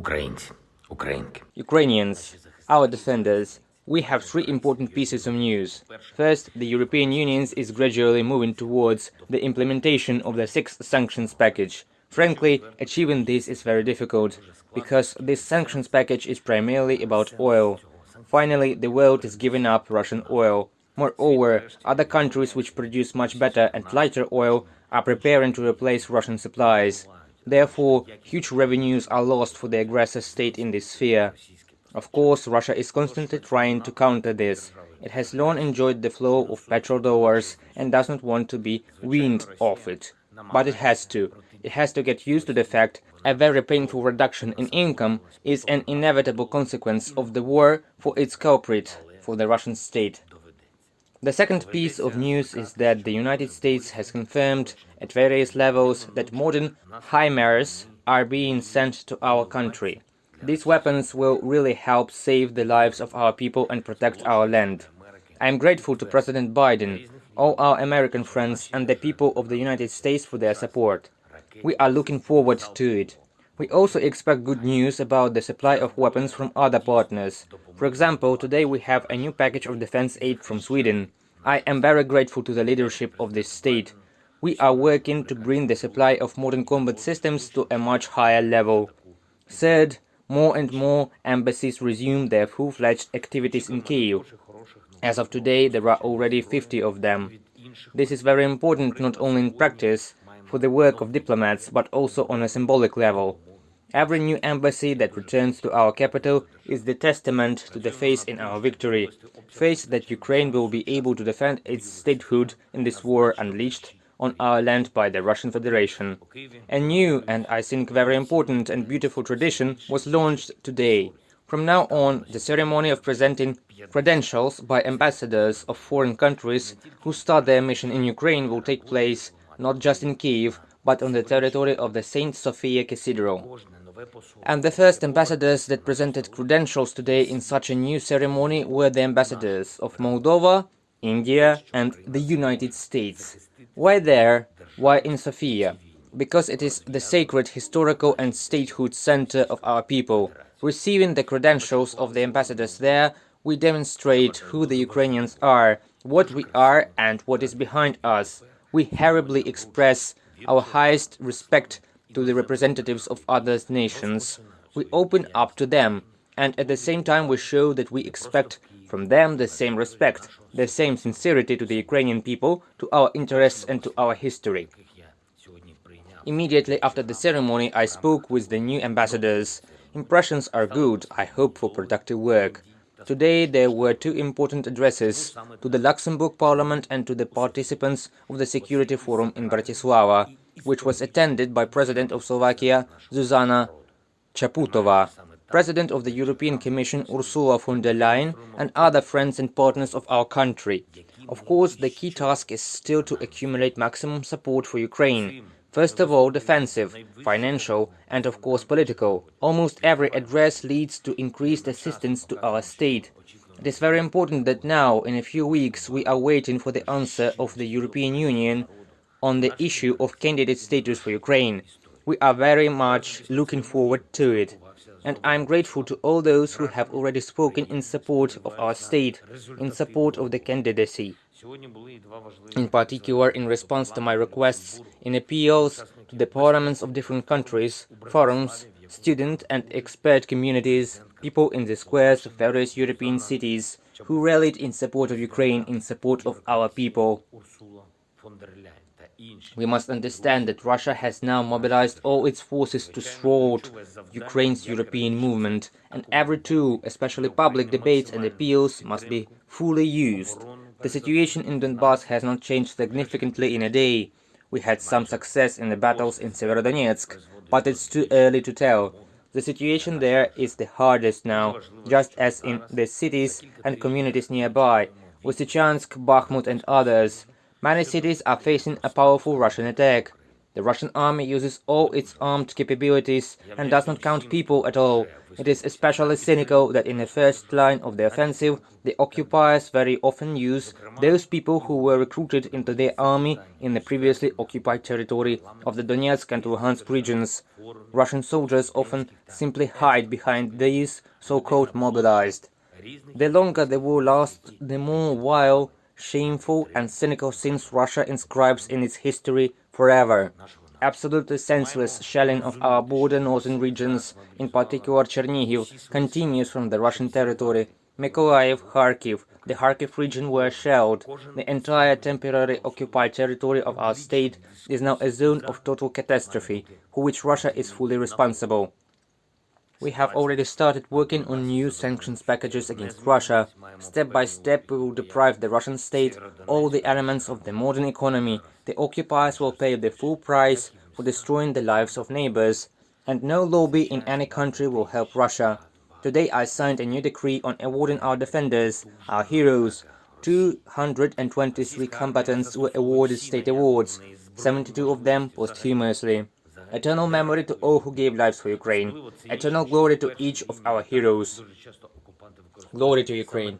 Українці, українки. Ukrainians, our defenders, we have three important pieces of news. First, the European Union is gradually moving towards the implementation of the sixth sanctions package. Frankly, achieving this is very difficult, because this sanctions package is primarily about oil. Finally, the world is giving up Russian oil. Moreover, other countries which produce much better and lighter oil are preparing to replace Russian supplies. Therefore, huge revenues are lost for the aggressor state in this sphere. Of course, Russia is constantly trying to counter this. It has long enjoyed the flow of petrodollars and does not want to be weaned off it. But it has to. It has to get used to the fact a very painful reduction in income is an inevitable consequence of the war for its culprit, for the Russian state. The second piece of news is that the United States has confirmed at various levels that modern HIMARS are being sent to our country. These weapons will really help save the lives of our people and protect our land. I am grateful to President Biden, all our American friends and the people of the United States for their support. We are looking forward to it. We also expect good news about the supply of weapons from other partners. For example, today we have a new package of defense aid from Sweden. I am very grateful to the leadership of this state. We are working to bring the supply of modern combat systems to a much higher level. Third, more and more embassies resume their full-fledged activities in Kyiv. As of today, there are already 50 of them. This is very important not only in practice, for the work of diplomats, but also on a symbolic level. Every new embassy that returns to our capital is the testament to the faith in our victory, faith that Ukraine will be able to defend its statehood in this war unleashed on our land by the Russian Federation. A new and I think very important and beautiful tradition was launched today. From now on, the ceremony of presenting credentials by ambassadors of foreign countries who start their mission in Ukraine will take place not just in Kyiv, but on the territory of the Saint Sophia Cathedral. And the first ambassadors that presented credentials today in such a new ceremony were the ambassadors of Moldova, India and the United States. Why there? Why in Sofia? Because it is the sacred historical and statehood center of our people. Receiving the credentials of the ambassadors there, we demonstrate who the Ukrainians are, what we are and what is behind us. We horribly express our highest respect to the representatives of other nations. We open up to them, and at the same time we show that we expect from them the same respect, the same sincerity to the Ukrainian people, to our interests and to our history. Immediately after the ceremony, I spoke with the new ambassadors. Impressions are good, I hope for productive work. Today there were two important addresses to the Luxembourg Parliament and to the participants of the Security Forum in Bratislava, which was attended by President of Slovakia Zuzana Chaputova, President of the European Commission Ursula von der Leyen, and other friends and partners of our country. Of course, the key task is still to accumulate maximum support for Ukraine. First of all, defensive, financial, and of course political. Almost every address leads to increased assistance to our state. It is very important that now, in a few weeks, we are waiting for the answer of the European Union on the issue of candidate status for Ukraine. We are very much looking forward to it. And I am grateful to all those who have already spoken in support of our state, in support of the candidacy. In particular, in response to my requests in appeals to the parliaments of different countries, forums, student and expert communities, people in the squares of various European cities who rallied in support of Ukraine, in support of our people. We must understand that Russia has now mobilized all its forces to thwart Ukraine's European movement, and every tool, especially public debates and appeals, must be fully used. The situation in Donbass has not changed significantly in a day. We had some success in the battles in Severodonetsk, but it's too early to tell. The situation there is the hardest now, just as in the cities and communities nearby, Lysychansk, Bakhmut and others. Many cities are facing a powerful Russian attack. The Russian army uses all its armed capabilities and does not count people at all. It is especially cynical that in the first line of the offensive, the occupiers very often use those people who were recruited into their army in the previously occupied territory of the Donetsk and Luhansk regions. Russian soldiers often simply hide behind these so-called mobilized. The longer the war lasts, the more vile, shameful and cynical sins Russia inscribes in its history forever. Absolutely senseless shelling of our border northern regions, in particular Chernihiv, continues from the Russian territory. Mykolaiv, Kharkiv, the Kharkiv region were shelled. The entire temporary occupied territory of our state is now a zone of total catastrophe, for which Russia is fully responsible. We have already started working on new sanctions packages against Russia. Step by step we will deprive the Russian state all the elements of the modern economy. The occupiers will pay the full price for destroying the lives of neighbors. And no lobby in any country will help Russia. Today I signed a new decree on awarding our defenders, our heroes. 223 combatants were awarded state awards, 72 of them posthumously. Eternal memory to all who gave lives for Ukraine. Eternal glory to each of our heroes. Glory to Ukraine.